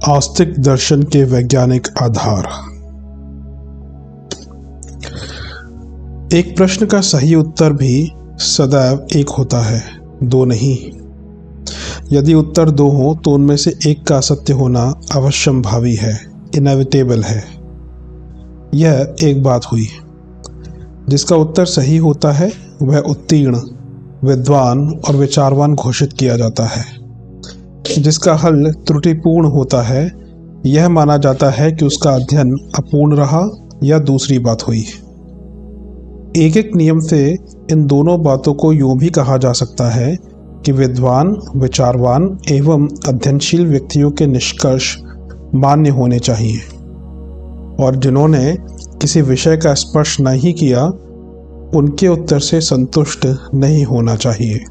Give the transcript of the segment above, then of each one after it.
आस्तिक दर्शन के वैज्ञानिक आधार। एक प्रश्न का सही उत्तर भी सदैव एक होता है, दो नहीं। यदि उत्तर दो हो तो उनमें से एक का असत्य होना अवश्यंभावी है, इनएविटेबल है। यह एक बात हुई। जिसका उत्तर सही होता है वह उत्तीर्ण, विद्वान और विचारवान घोषित किया जाता है। जिसका हल त्रुटिपूर्ण होता है यह माना जाता है कि उसका अध्ययन अपूर्ण रहा या दूसरी बात हुई। एक एक नियम से इन दोनों बातों को यूं भी कहा जा सकता है कि विद्वान, विचारवान एवं अध्ययनशील व्यक्तियों के निष्कर्ष मान्य होने चाहिए और जिन्होंने किसी विषय का स्पर्श नहीं किया उनके उत्तर से संतुष्ट नहीं होना चाहिए।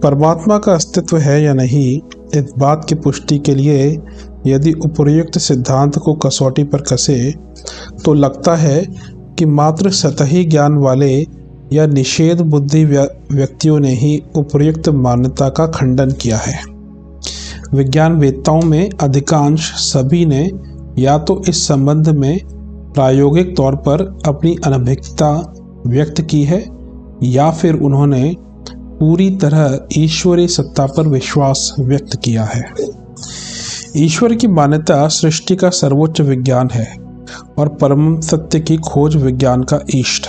परमात्मा का अस्तित्व है या नहीं, इस बात की पुष्टि के लिए यदि उपर्युक्त सिद्धांत को कसौटी पर कसे तो लगता है कि मात्र सतही ज्ञान वाले या निषेध बुद्धि व्यक्तियों ने ही उपर्युक्त मान्यता का खंडन किया है। विज्ञान वेत्ताओं में अधिकांश सभी ने या तो इस संबंध में प्रायोगिक तौर पर अपनी अनभिज्ञता व्यक्त की है या फिर उन्होंने पूरी तरह ईश्वरीय सत्ता पर विश्वास व्यक्त किया है। ईश्वर की मान्यता सृष्टि का सर्वोच्च विज्ञान है और परम सत्य की खोज विज्ञान का इष्ट।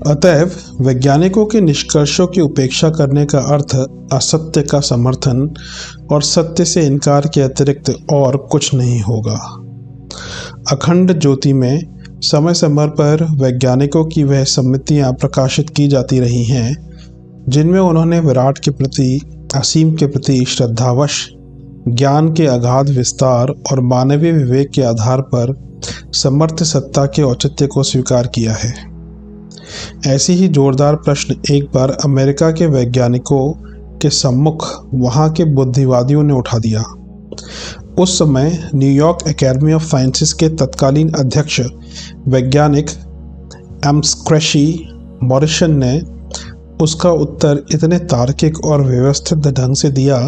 अतएव वैज्ञानिकों के निष्कर्षों की उपेक्षा करने का अर्थ असत्य का समर्थन और सत्य से इनकार के अतिरिक्त और कुछ नहीं होगा। अखंड ज्योति में समय समय पर वैज्ञानिकों की वह समितियां प्रकाशित की जाती रही हैं जिनमें उन्होंने विराट के प्रति, असीम के प्रति श्रद्धावश, ज्ञान के अगाध विस्तार और मानवीय विवेक के आधार पर समर्थ सत्ता के औचित्य को स्वीकार किया है। ऐसी ही जोरदार प्रश्न एक बार अमेरिका के वैज्ञानिकों के सम्मुख वहां के बुद्धिवादियों ने उठा दिया। उस समय न्यूयॉर्क एकेडमी ऑफ साइंसेस के तत्कालीन अध्यक्ष वैज्ञानिक एम्स्क्रैशी मॉरिसन ने उसका उत्तर इतने तार्किक और व्यवस्थित ढंग से दिया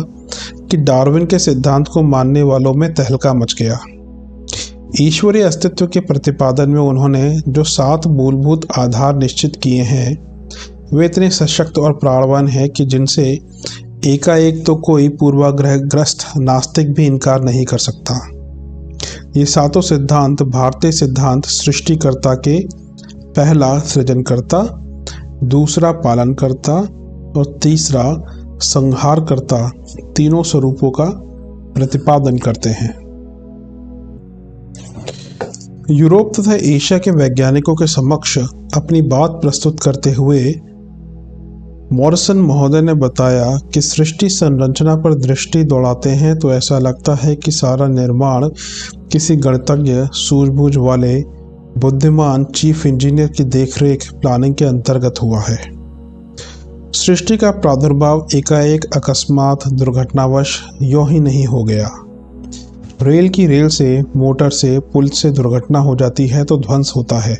कि डार्विन के सिद्धांत को मानने वालों में तहलका मच गया। ईश्वरीय अस्तित्व के प्रतिपादन में उन्होंने जो 7 मूलभूत आधार निश्चित किए हैं वे इतने सशक्त और प्राणवान हैं कि जिनसे एकाएक तो कोई पूर्वाग्रहग्रस्त नास्तिक भी इनकार नहीं कर सकता। ये 7 सिद्धांत भारतीय सिद्धांत सृष्टिकर्ता के पहला सृजनकर्ता, दूसरा पालनकर्ता और तीसरा संहारकर्ता तीनों स्वरूपों का प्रतिपादन करते हैं। यूरोप तथा एशिया के वैज्ञानिकों के समक्ष अपनी बात प्रस्तुत करते हुए मॉरिसन महोदय ने बताया कि सृष्टि संरचना पर दृष्टि दौड़ाते हैं तो ऐसा लगता है कि सारा निर्माण किसी गणितज्ञ, सूझबूझ वाले, बुद्धिमान चीफ इंजीनियर की देखरेख प्लानिंग के अंतर्गत हुआ है। सृष्टि का प्रादुर्भाव एकाएक अकस्मात दुर्घटनावश यूं ही नहीं हो गया। रेल की रेल से, मोटर से, पुल से दुर्घटना हो जाती है तो ध्वंस होता है,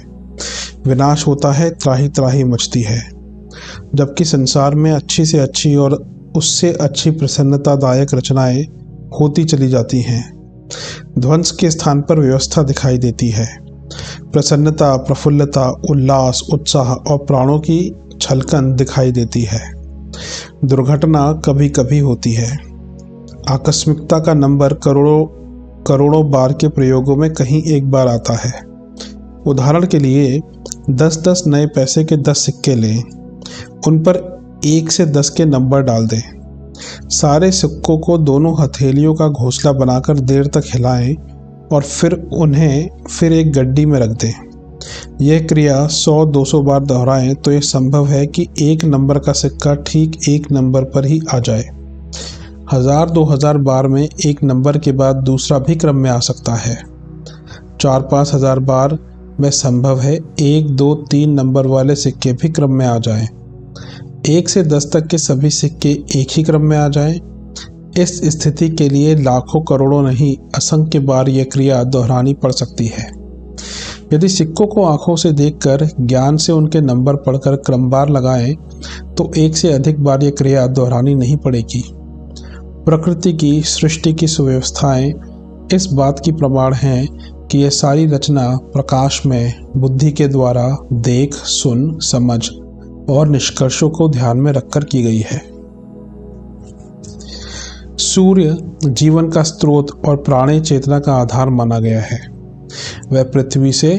विनाश होता है, त्राही त्राही मचती है। जबकि संसार में अच्छी से अच्छी और उससे अच्छी प्रसन्नतादायक रचनाएं होती चली जाती हैं। ध्वंस के स्थान पर व्यवस्था दिखाई देती है। प्रसन्नता, प्रफुल्लता, उल्लास, उत्साह और प्राणों की छलकन दिखाई देती है। दुर्घटना कभी कभी होती है। आकस्मिकता का नंबर करोड़ों बार के प्रयोगों में कहीं एक बार आता है। उदाहरण के लिए 10-10 नए पैसे के 10 सिक्के लें, उन पर 1 से 10 के नंबर डाल दें। सारे सिक्कों को दोनों हथेलियों का घोंसला बनाकर देर तक हिलाएं और फिर उन्हें एक गड्डी में रख दें। यह क्रिया 100-200 बार दोहराएं तो यह संभव है कि एक नंबर का सिक्का ठीक एक नंबर पर ही आ जाए। 1000-2000 बार में एक नंबर के बाद दूसरा भी क्रम में आ सकता है। 4-5 हजार बार में संभव है 1-2-3 नंबर वाले सिक्के भी क्रम में आ जाएं। 1 से 10 तक के सभी सिक्के एक ही क्रम में आ जाएं। इस स्थिति के लिए लाखों करोड़ों नहीं, असंख्य बार यह क्रिया दोहरानी पड़ सकती है। यदि सिक्कों को आंखों से देखकर ज्ञान से उनके नंबर पढ़कर क्रमवार लगाएं तो एक से अधिक बार यह क्रिया दोहरानी नहीं पड़ेगी। प्रकृति की सृष्टि की सुव्यवस्थाएं इस बात की प्रमाण हैं कि यह सारी रचना प्रकाश में बुद्धि के द्वारा देख, सुन, समझ और निष्कर्षों को ध्यान में रखकर की गई है। सूर्य जीवन का स्रोत और प्राणी चेतना का आधार माना गया है। वह पृथ्वी से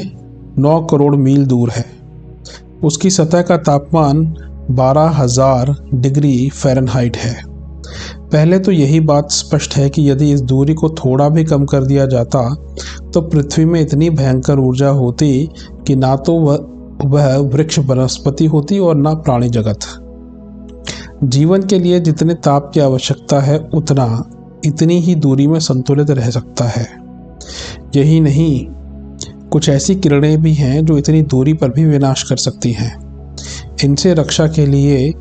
9 करोड़ मील दूर है। उसकी सतह का तापमान 12,000 डिग्री फ़ारेनहाइट है। पहले तो यही बात स्पष्ट है कि यदि इस दूरी को थोड़ा भी कम कर दिया जाता तो पृथ्वी में इतनी भयंकर ऊर्जा होती कि ना तो वह वृक्ष वनस्पति होती और ना प्राणी जगत। जीवन के लिए जितने ताप की आवश्यकता है उतना इतनी ही दूरी में संतुलित रह सकता है। यही नहीं, कुछ ऐसी किरणें भी हैं जो इतनी दूरी पर भी विनाश कर सकती हैं। इनसे रक्षा के लिए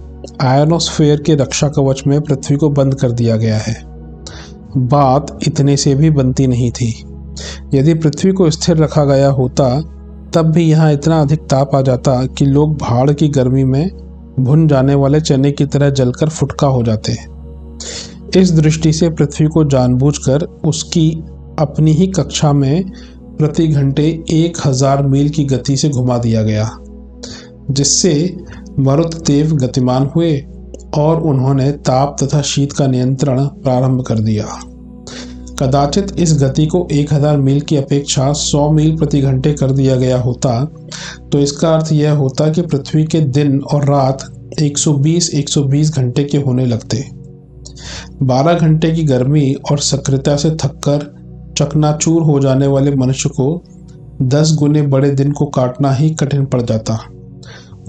आयनोस्फीयर के रक्षा कवच में पृथ्वी को बंद कर दिया गया है। बात इतने से भी बनती नहीं थी। यदि पृथ्वी को स्थिर रखा गया होता तब भी यहाँ इतना अधिक ताप आ जाता कि लोग भाड़ की गर्मी में भुन जाने वाले चने की तरह जलकर फुटका हो जाते। इस दृष्टि से पृथ्वी को जानबूझकर उसकी अपनी ही कक्षा में प्रति घंटे 1000 मील की गति से घुमा दिया गया, जिससे मरुतदेव गतिमान हुए और उन्होंने ताप तथा शीत का नियंत्रण प्रारंभ कर दिया। कदाचित इस गति को 1000 मील की अपेक्षा 100 मील प्रति घंटे कर दिया गया होता तो इसका अर्थ यह होता कि पृथ्वी के दिन और रात 120 घंटे के होने लगते। 12 घंटे की गर्मी और सक्रियता से थककर चकनाचूर हो जाने वाले मनुष्य को 10 गुने बड़े दिन को काटना ही कठिन पड़ जाता।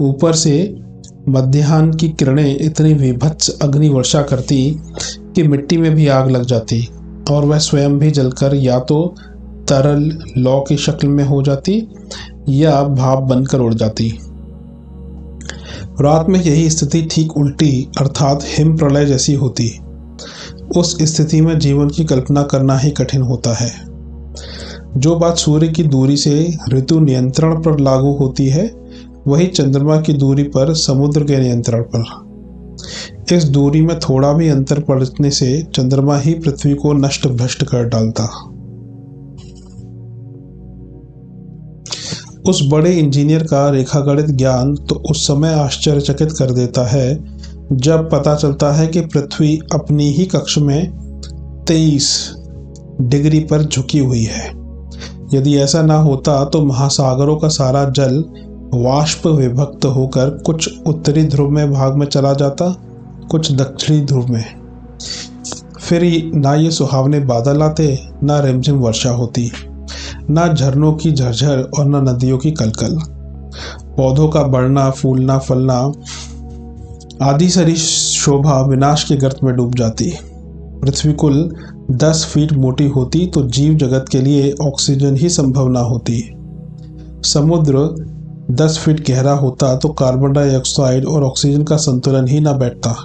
ऊपर से मध्याह्न की किरणें इतनी विभत्स अग्नि वर्षा करती कि मिट्टी में भी आग लग जाती और वह स्वयं भी जलकर या तो तरल लौ की शक्ल में हो जाती या भाप बनकर उड़ जाती। रात में यही स्थिति ठीक उल्टी अर्थात हिम प्रलय जैसी होती। उस स्थिति में जीवन की कल्पना करना ही कठिन होता है। जो बात सूर्य की दूरी से ऋतु नियंत्रण पर लागू होती है वही चंद्रमा की दूरी पर समुद्र के नियंत्रण पर। इस दूरी में थोड़ा भी अंतर पड़ने से चंद्रमा ही पृथ्वी को नष्ट भ्रष्ट कर डालता। उस बड़े इंजीनियर का रेखागणित ज्ञान तो उस समय आश्चर्यचकित कर देता है जब पता चलता है कि पृथ्वी अपनी ही कक्ष में 23 डिग्री पर झुकी हुई है। यदि ऐसा ना होता तो महासागरों का सारा जल वाष्प विभक्त होकर कुछ उत्तरी ध्रुव में भाग में चला जाता, कुछ दक्षिणी ध्रुव में। फिर ना ये सुहावने बादल आते, ना रिमझिम वर्षा होती, ना झरनों की झरझर और ना नदियों की कलकल। पौधों का बढ़ना, फूलना, फलना आदि सारी शोभा विनाश के गर्त में डूब जाती। पृथ्वी कुल 10 फीट मोटी होती तो जीव जगत के लिए ऑक्सीजन ही संभव ना होती। समुद्र 10 फीट गहरा होता तो कार्बन डाइऑक्साइड और ऑक्सीजन का संतुलन ही ना बैठता।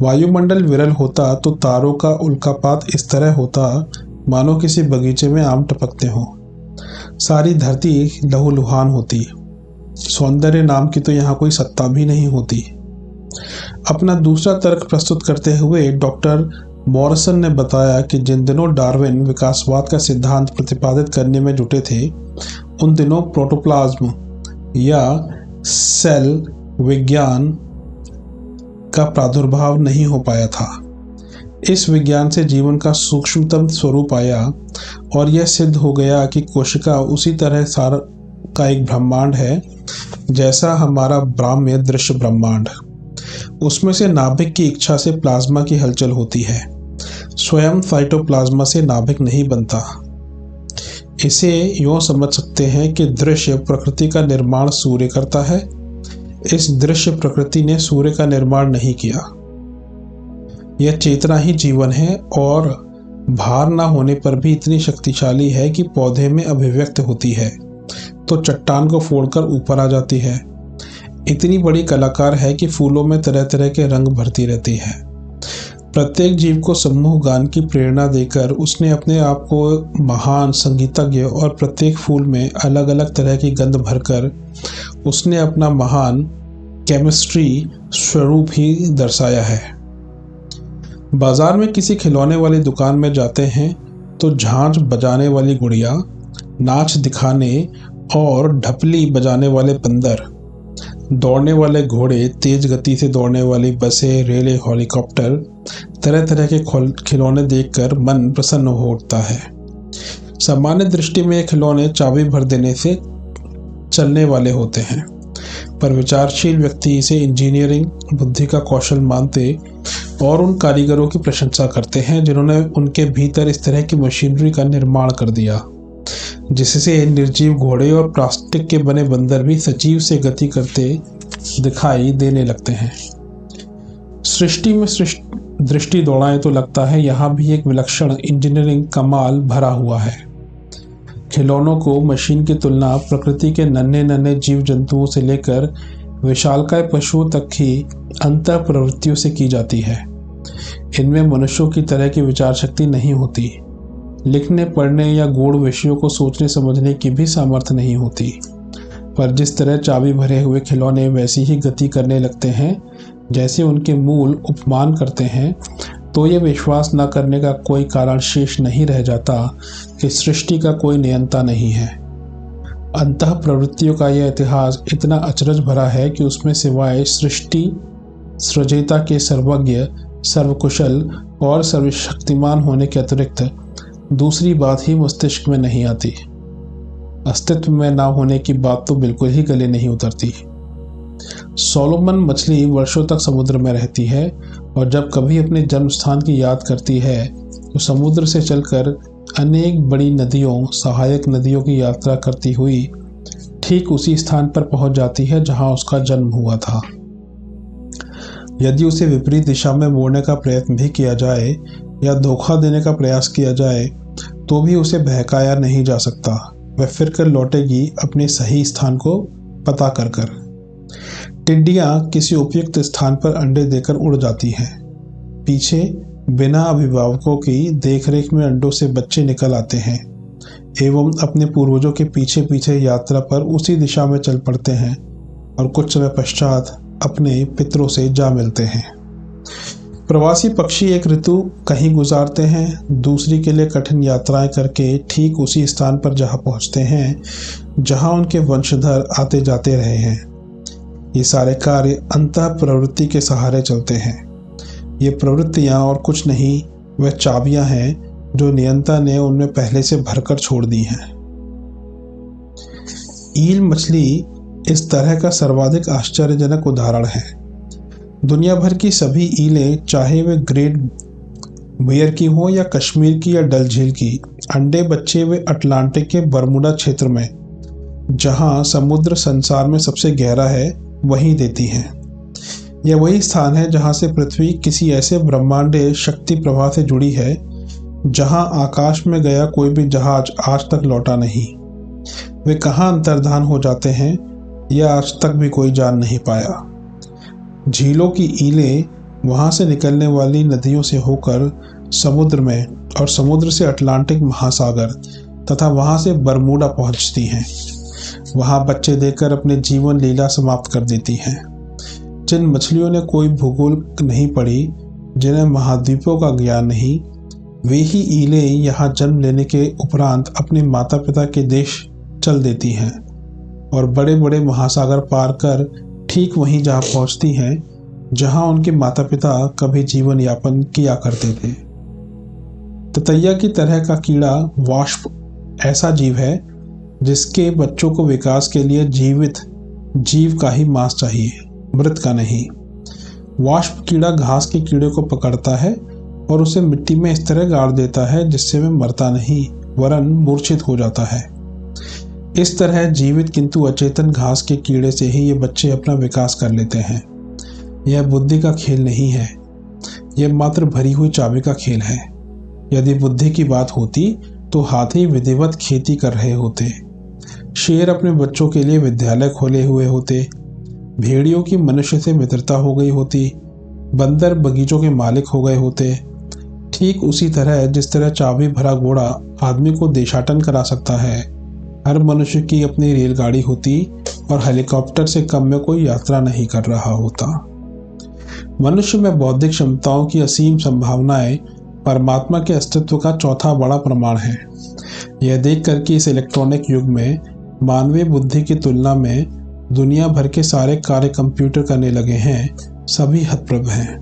वायुमंडल विरल होता तो तारों का उल्कापात इस तरह होता मानो किसी बगीचे में आम टपकते हों। सारी धरती लहूलुहान होती। सौंदर्य नाम की तो यहाँ कोई सत्ता भी नहीं होती। अपना दूसरा तर्क प्रस्तुत करते हुए डॉक्टर मॉरिसन ने बताया कि जिन दिनों डार्विन विकासवाद का सिद्धांत प्रतिपादित करने में जुटे थे उन दिनों प्रोटोप्लाज्म या सेल विज्ञान का प्रादुर्भाव नहीं हो पाया था। इस विज्ञान से जीवन का सूक्ष्मतम स्वरूप आया और यह सिद्ध हो गया कि कोशिका उसी तरह सार का एक ब्रह्मांड है जैसा हमारा ब्राह्म्य दृश्य ब्रह्मांड। उसमें से नाभिक की इच्छा से प्लाज्मा की हलचल होती है। स्वयं साइटोप्लाज्मा से नाभिक नहीं बनता। इसे यूँ समझ सकते हैं कि दृश्य प्रकृति का निर्माण सूर्य करता है। इस दृश्य प्रकृति ने सूर्य का निर्माण नहीं किया। यह चेतना ही जीवन है और भार न होने पर भी इतनी शक्तिशाली है कि पौधे में अभिव्यक्त होती है तो चट्टान को फोड़कर ऊपर आ जाती है। इतनी बड़ी कलाकार है कि फूलों में तरह तरह के रंग भरती रहती है। प्रत्येक जीव को समूह गान की प्रेरणा देकर उसने अपने आप को महान संगीतज्ञ और प्रत्येक फूल में अलग अलग तरह की गंध भरकर उसने अपना महान केमिस्ट्री स्वरूप ही दर्शाया है। बाजार में किसी खिलौने वाली दुकान में जाते हैं तो झांझ बजाने वाली गुड़िया, नाच दिखाने और ढपली बजाने वाले बंदर, दौड़ने वाले घोड़े, तेज गति से दौड़ने वाली बसें, रेलें, हेलीकॉप्टर, तरह तरह के खिलौने देखकर मन प्रसन्न हो उठता है। सामान्य दृष्टि में ये खिलौने चाबी भर देने से चलने वाले होते हैं, पर विचारशील व्यक्ति इसे इंजीनियरिंग बुद्धि का कौशल मानते और उन कारीगरों की प्रशंसा करते हैं जिन्होंने उनके भीतर इस तरह की मशीनरी का निर्माण कर दिया जिससे निर्जीव घोड़े और प्लास्टिक के बने बंदर भी सजीव से गति करते दिखाई देने लगते हैं। सृष्टि में दृष्टि दौड़ाएं तो लगता है यहाँ भी एक विलक्षण इंजीनियरिंग कमाल भरा हुआ है। खिलौनों को मशीन की तुलना प्रकृति के नन्हे नन्हे जीव जंतुओं से लेकर विशालकाय पशुओं तक की अंतः प्रवृत्तियों से की जाती है। इनमें मनुष्यों की तरह की विचार शक्ति नहीं होती, लिखने पढ़ने या गूढ़ विषयों को सोचने समझने की भी सामर्थ्य नहीं होती, पर जिस तरह चाबी भरे हुए खिलौने वैसी ही गति करने लगते हैं जैसे उनके मूल उपमान करते हैं, तो ये विश्वास न करने का कोई कारण शेष नहीं रह जाता कि सृष्टि का कोई नियंता नहीं है। अंतः प्रवृत्तियों का यह इतिहास इतना अचरज भरा है कि उसमें सिवाय सृष्टि सृजयिता के सर्वज्ञ, सर्वकुशल और सर्वशक्तिमान होने के अतिरिक्त दूसरी बात ही मस्तिष्क में नहीं आती। अस्तित्व में ना होने की बात तो बिल्कुल ही गले नहीं उतरती। सोलोमन मछली वर्षों तक समुद्र में रहती है और जब कभी अपने जन्म स्थान की याद करती है तो समुद्र से चलकर अनेक बड़ी नदियों, सहायक नदियों की यात्रा करती हुई ठीक उसी स्थान पर पहुंच जाती है जहां उसका जन्म हुआ था। यदि उसे विपरीत दिशा में मोड़ने का प्रयत्न भी किया जाए या धोखा देने का प्रयास किया जाए तो भी उसे बहकाया नहीं जा सकता। वह फिर कर लौटेगी अपने सही स्थान को पता कर कर। टिड्डियां किसी उपयुक्त स्थान पर अंडे देकर उड़ जाती हैं। पीछे बिना अभिभावकों की देखरेख में अंडों से बच्चे निकल आते हैं एवं अपने पूर्वजों के पीछे पीछे यात्रा पर उसी दिशा में चल पड़ते हैं और कुछ समय पश्चात अपने पितरों से जा मिलते हैं। प्रवासी पक्षी एक ऋतु कहीं गुजारते हैं, दूसरी के लिए कठिन यात्राएं करके ठीक उसी स्थान पर जहां पहुंचते हैं जहां उनके वंशधर आते जाते रहे हैं। ये सारे कार्य अंतः प्रवृत्ति के सहारे चलते हैं। ये प्रवृत्तियां और कुछ नहीं, वह चाबियां हैं जो नियंता ने उनमें पहले से भरकर छोड़ दी हैं। ईल मछली इस तरह का सर्वाधिक आश्चर्यजनक उदाहरण है। दुनिया भर की सभी ईलें, चाहे वे ग्रेट बियर की हो या कश्मीर की या डल झील की, अंडे बच्चे वे अटलांटिक के बरमूडा क्षेत्र में, जहां समुद्र संसार में सबसे गहरा है, वहीं देती हैं। यह वही स्थान है जहां से पृथ्वी किसी ऐसे ब्रह्मांडीय शक्ति प्रवाह से जुड़ी है जहां आकाश में गया कोई भी जहाज आज तक लौटा नहीं। वे कहाँ अंतर्धान हो जाते हैं यह आज तक भी कोई जान नहीं पाया। झीलों की ईलें वहां से निकलने वाली नदियों से होकर समुद्र में और समुद्र से अटलांटिक महासागर तथा वहां से बरमूडा पहुंचती हैं। वहां बच्चे देकर अपने जीवन लीला समाप्त कर देती हैं। जिन मछलियों ने कोई भूगोल नहीं पढ़ी, जिन्हें महाद्वीपों का ज्ञान नहीं, वे ही ईलें यहाँ जन्म लेने के उपरांत अपने माता पिता के देश चल देती हैं और बड़े बड़े महासागर पार कर ठीक वहीं जहाँ पहुँचती हैं जहाँ उनके माता पिता कभी जीवन यापन किया करते थे। ततैया की तरह का कीड़ा वाष्प ऐसा जीव है जिसके बच्चों को विकास के लिए जीवित जीव का ही मांस चाहिए, मृत का नहीं। वाष्प कीड़ा घास के कीड़े को पकड़ता है और उसे मिट्टी में इस तरह गाड़ देता है जिससे वह मरता नहीं वरन मूर्छित हो जाता है। इस तरह जीवित किंतु अचेतन घास के कीड़े से ही ये बच्चे अपना विकास कर लेते हैं। यह बुद्धि का खेल नहीं है, यह मात्र भरी हुई चाबी का खेल है। यदि बुद्धि की बात होती तो हाथी विधिवत खेती कर रहे होते, शेर अपने बच्चों के लिए विद्यालय खोले हुए होते, भेड़ियों की मनुष्य से मित्रता हो गई होती, बंदर बगीचों के मालिक हो गए होते। ठीक उसी तरह जिस तरह चाबी भरा घोड़ा आदमी को देशाटन करा सकता है, हर मनुष्य की अपनी रेलगाड़ी होती और हेलीकॉप्टर से कम में कोई यात्रा नहीं कर रहा होता। मनुष्य में बौद्धिक क्षमताओं की असीम संभावनाएं परमात्मा के अस्तित्व का चौथा बड़ा प्रमाण है। यह देखकर कि इस इलेक्ट्रॉनिक युग में मानवीय बुद्धि की तुलना में दुनिया भर के सारे कार्य कंप्यूटर करने लगे हैं, सभी हतप्रभ हैं।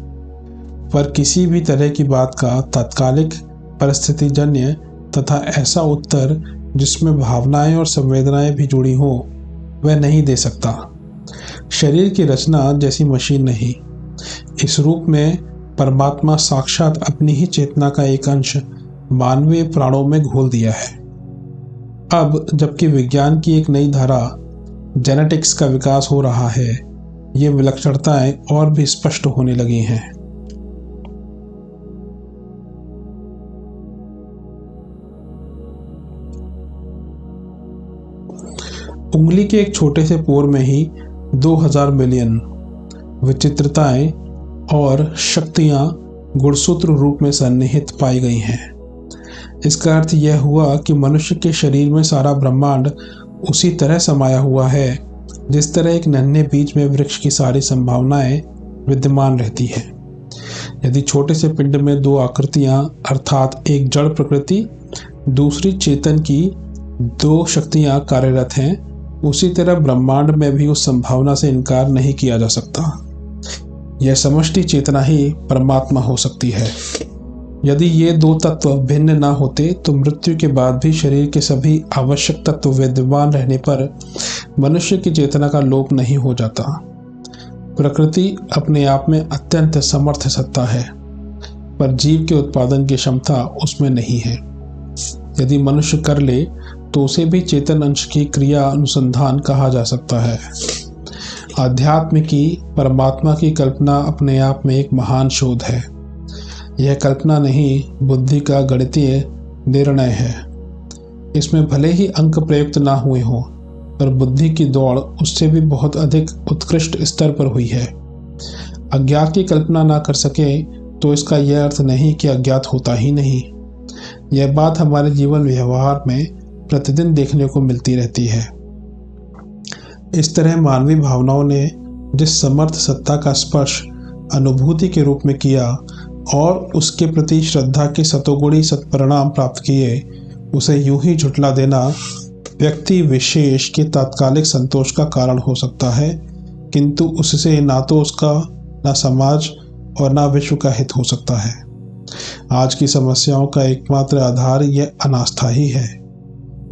पर किसी भी तरह की बात का तात्कालिक, परिस्थितिजन्य तथा ऐसा उत्तर जिसमें भावनाएं और संवेदनाएं भी जुड़ी हो, वह नहीं दे सकता। शरीर की रचना जैसी मशीन नहीं। इस रूप में परमात्मा साक्षात अपनी ही चेतना का एक अंश मानवीय प्राणों में घोल दिया है। अब जबकि विज्ञान की एक नई धारा जेनेटिक्स का विकास हो रहा है, ये विलक्षणताएं और भी स्पष्ट होने लगी हैं। उंगली के एक छोटे से पोर में ही 2000 मिलियन विचित्रताएं और शक्तियां गुणसूत्र रूप में सन्निहित पाई गई हैं। इसका अर्थ यह हुआ कि मनुष्य के शरीर में सारा ब्रह्मांड उसी तरह समाया हुआ है जिस तरह एक नन्हे बीज में वृक्ष की सारी संभावनाएं विद्यमान रहती है। यदि छोटे से पिंड में दो आकृतियां अर्थात एक जड़ प्रकृति, दूसरी चेतन की दो शक्तियां कार्यरत हैं, उसी तरह ब्रह्मांड में भी उस संभावना से इनकार नहीं किया जा सकता। यह समष्टि चेतना ही परमात्मा हो सकती है। यदि ये दो तत्व भिन्न ना होते तो मृत्यु के बाद भी शरीर के सभी आवश्यक तत्व विद्यमान रहने पर मनुष्य की चेतना का लोप नहीं हो जाता। प्रकृति अपने आप में अत्यंत समर्थ सत्ता है, पर जीव के उत्पादन की क्षमता उसमें नहीं है। यदि मनुष्य कर ले तो उसे भी चेतन अंश की क्रिया अनुसंधान कहा जा सकता है। आध्यात्म की परमात्मा की कल्पना अपने आप में एक महान शोध है। यह कल्पना नहीं, बुद्धि का गणितीय निर्णय है। इसमें भले ही अंक प्रयुक्त ना हुए हों, पर बुद्धि की दौड़ उससे भी बहुत अधिक उत्कृष्ट स्तर पर हुई है। अज्ञात की कल्पना ना कर सके तो इसका यह अर्थ नहीं कि अज्ञात होता ही नहीं। यह बात हमारे जीवन व्यवहार में प्रतिदिन देखने को मिलती रहती है। इस तरह मानवीय भावनाओं ने जिस समर्थ सत्ता का स्पर्श अनुभूति के रूप में किया और उसके प्रति श्रद्धा के सतोगुणी सत्परिणाम प्राप्त किए, उसे यूं ही झुठला देना व्यक्ति विशेष के तात्कालिक संतोष का कारण हो सकता है, किंतु उससे ना तो उसका, ना समाज और ना विश्व का हित हो सकता है। आज की समस्याओं का एकमात्र आधार यह अनास्था ही है।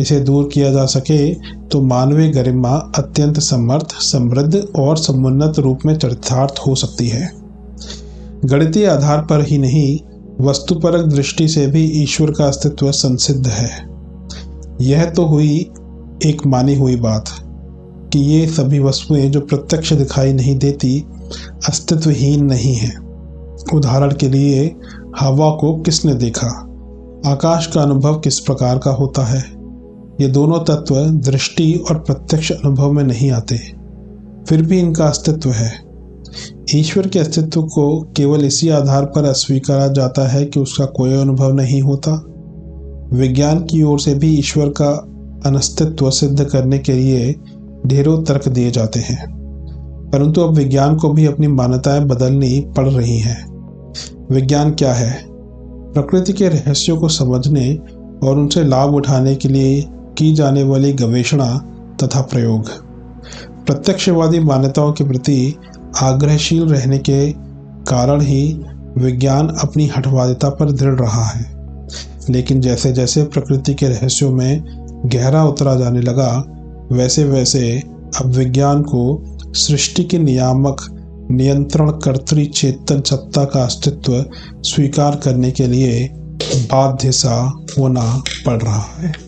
इसे दूर किया जा सके तो मानवीय गरिमा अत्यंत समर्थ, समृद्ध और समुन्नत रूप में चरितार्थ हो सकती है। गणितीय आधार पर ही नहीं, वस्तुपरक दृष्टि से भी ईश्वर का अस्तित्व संसिद्ध है। यह तो हुई एक मानी हुई बात कि ये सभी वस्तुएं जो प्रत्यक्ष दिखाई नहीं देती अस्तित्वहीन नहीं हैं। उदाहरण के लिए हवा को किसने देखा? आकाश का अनुभव किस प्रकार का होता है? ये दोनों तत्व दृष्टि और प्रत्यक्ष अनुभव में नहीं आते, फिर भी इनका अस्तित्व है। ईश्वर के अस्तित्व को केवल इसी आधार पर अस्वीकारा जाता है कि उसका कोई अनुभव नहीं होता। विज्ञान की ओर से भी ईश्वर का अनस्तित्व सिद्ध करने के लिए ढेरों तर्क दिए जाते हैं, परंतु अब विज्ञान को भी अपनी मान्यताएं बदलनी पड़ रही हैं। विज्ञान क्या है? प्रकृति के रहस्यों को समझने और उनसे लाभ उठाने के लिए की जाने वाली गवेषणा तथा प्रयोग। प्रत्यक्षवादी मान्यताओं के प्रति आग्रहशील रहने के कारण ही विज्ञान अपनी हठवादिता पर दृढ़ रहा है। लेकिन जैसे जैसे प्रकृति के रहस्यों में गहरा उतरा जाने लगा, वैसे वैसे अब विज्ञान को सृष्टि के नियामक, नियंत्रण कर्त्री चेतन सत्ता का अस्तित्व स्वीकार करने के लिए बाध्य सा होना पड़ रहा है।